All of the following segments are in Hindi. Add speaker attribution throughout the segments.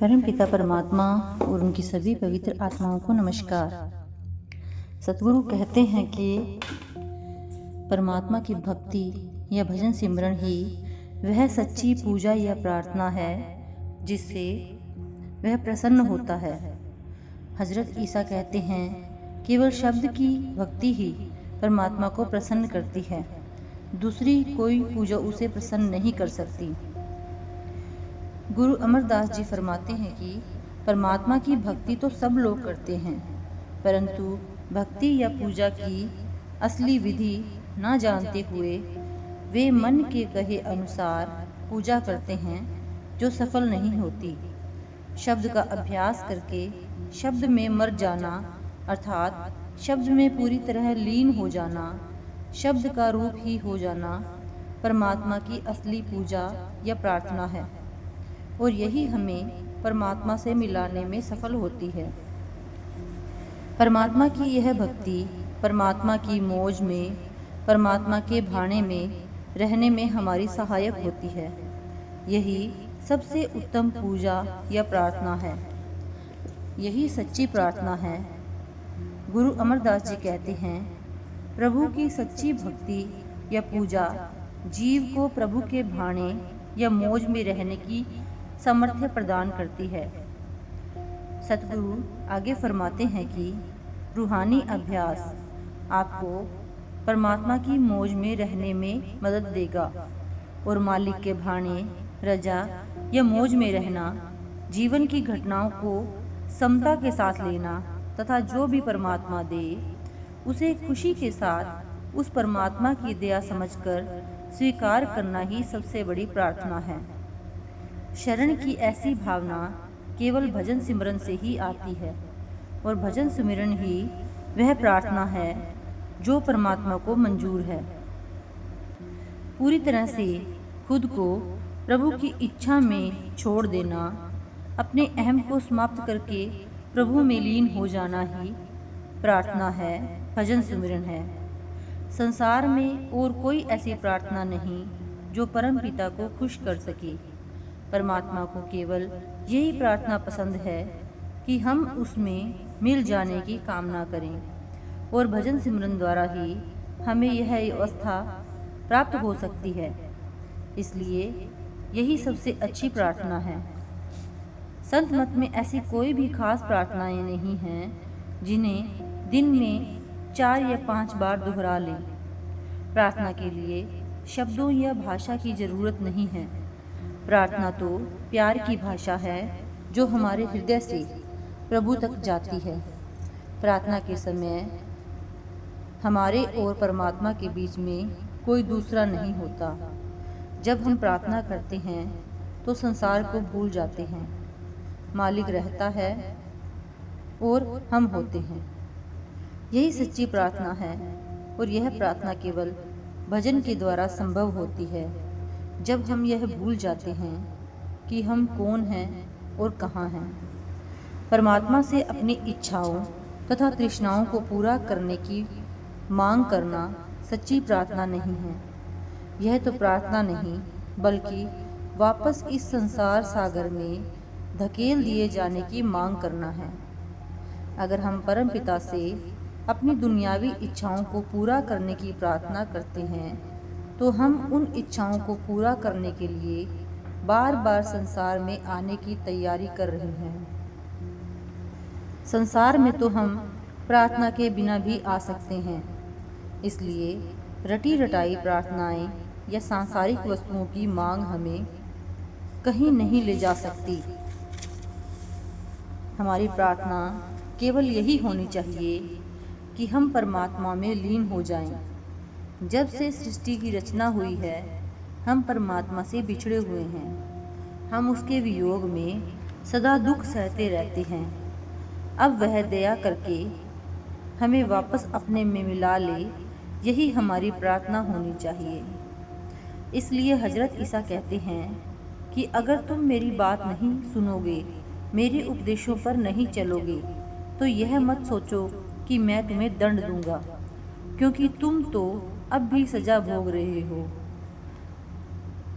Speaker 1: परम पिता परमात्मा और उनकी सभी पवित्र आत्माओं को नमस्कार। सतगुरु कहते हैं कि परमात्मा की भक्ति या भजन सिमरन ही वह सच्ची पूजा या प्रार्थना है जिससे वह प्रसन्न होता है। हजरत ईसा कहते हैं केवल शब्द की भक्ति ही परमात्मा को प्रसन्न करती है, दूसरी कोई पूजा उसे प्रसन्न नहीं कर सकती। गुरु अमरदास जी फरमाते हैं कि परमात्मा की भक्ति तो सब लोग करते हैं, परंतु भक्ति या पूजा की असली विधि न जानते हुए वे मन के कहे अनुसार पूजा करते हैं जो सफल नहीं होती। शब्द का अभ्यास करके शब्द में मर जाना अर्थात शब्द में पूरी तरह लीन हो जाना, शब्द का रूप ही हो जाना परमात्मा की असली पूजा या प्रार्थना है और यही हमें परमात्मा से मिलाने में सफल होती है। परमात्मा की यह भक्ति परमात्मा की मौज में, परमात्मा के भाने में रहने में हमारी सहायक होती है। यही सबसे उत्तम पूजा या प्रार्थना है, यही सच्ची प्रार्थना है। गुरु अमरदास जी कहते हैं प्रभु की सच्ची भक्ति या पूजा जीव को प्रभु के भाने या मौज में रहने की सामर्थ्य प्रदान करती है। सतगुरु आगे फरमाते हैं कि रूहानी अभ्यास आपको परमात्मा की मौज में रहने में मदद देगा और मालिक के भाने, रजा या मौज में रहना, जीवन की घटनाओं को समता के साथ लेना तथा जो भी परमात्मा दे उसे खुशी के साथ उस परमात्मा की दया समझकर स्वीकार करना ही सबसे बड़ी प्रार्थना है। शरण की ऐसी भावना केवल भजन सिमरन से ही आती है और भजन सिमरन ही वह प्रार्थना है जो परमात्मा को मंजूर है। पूरी तरह से खुद को प्रभु की इच्छा में छोड़ देना, अपने अहम को समाप्त करके प्रभु में लीन हो जाना ही प्रार्थना है, भजन सिमरन है। संसार में और कोई ऐसी प्रार्थना नहीं जो परम पिता को खुश कर सके। परमात्मा को केवल यही प्रार्थना पसंद है कि हम उसमें मिल जाने की कामना करें और भजन सिमरन द्वारा ही हमें यह अवस्था प्राप्त हो सकती है। इसलिए यही सबसे अच्छी प्रार्थना है। संत मत में ऐसी कोई भी खास प्रार्थनाएं नहीं हैं जिन्हें दिन में 4 या 5 बार दोहरा लें। प्रार्थना के लिए शब्दों या भाषा की जरूरत नहीं है। प्रार्थना तो प्यार की भाषा है जो हमारे हृदय से प्रभु तक जाती है। प्रार्थना के समय हमारे और परमात्मा के बीच में कोई दूसरा नहीं होता। जब हम प्रार्थना करते हैं तो संसार को भूल जाते हैं, मालिक रहता है और हम होते हैं। यही सच्ची प्रार्थना है और यह प्रार्थना केवल भजन के द्वारा संभव होती है। जब हम यह भूल जाते हैं कि हम कौन हैं और कहाँ हैं। परमात्मा से अपनी इच्छाओं तथा तृष्णाओं को पूरा करने की मांग करना सच्ची प्रार्थना नहीं है। यह तो प्रार्थना नहीं बल्कि वापस इस संसार सागर में धकेल दिए जाने की मांग करना है। अगर हम परम पिता से अपनी दुनियावी इच्छाओं को पूरा करने की प्रार्थना करते हैं तो हम उन इच्छाओं को पूरा करने के लिए बार बार संसार में आने की तैयारी कर रहे हैं। संसार में तो हम प्रार्थना के बिना भी आ सकते हैं। इसलिए रटी रटाई प्रार्थनाएं या सांसारिक वस्तुओं की मांग हमें कहीं नहीं ले जा सकती। हमारी प्रार्थना केवल यही होनी चाहिए कि हम परमात्मा में लीन हो जाएं। जब से सृष्टि की रचना हुई है हम परमात्मा से बिछड़े हुए हैं। हम उसके वियोग में सदा दुख सहते रहते हैं। अब वह दया करके हमें वापस अपने में मिला ले, यही हमारी प्रार्थना होनी चाहिए। इसलिए हजरत ईसा कहते हैं कि अगर तुम मेरी बात नहीं सुनोगे, मेरे उपदेशों पर नहीं चलोगे, तो यह मत सोचो कि मैं तुम्हें दंड दूंगा, क्योंकि तुम तो अब भी सजा भोग रहे हो।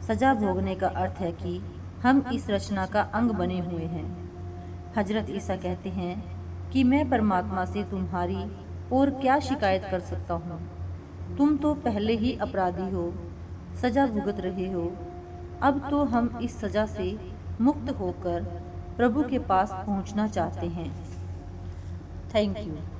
Speaker 1: सजा भोगने का अर्थ है कि हम इस रचना का अंग बने हुए हैं। हजरत ईसा कहते हैं कि मैं परमात्मा से तुम्हारी और क्या शिकायत कर सकता हूँ, तुम तो पहले ही अपराधी हो, सजा भुगत रहे हो। अब तो हम इस सजा से मुक्त होकर प्रभु के पास पहुँचना चाहते हैं। Thank you.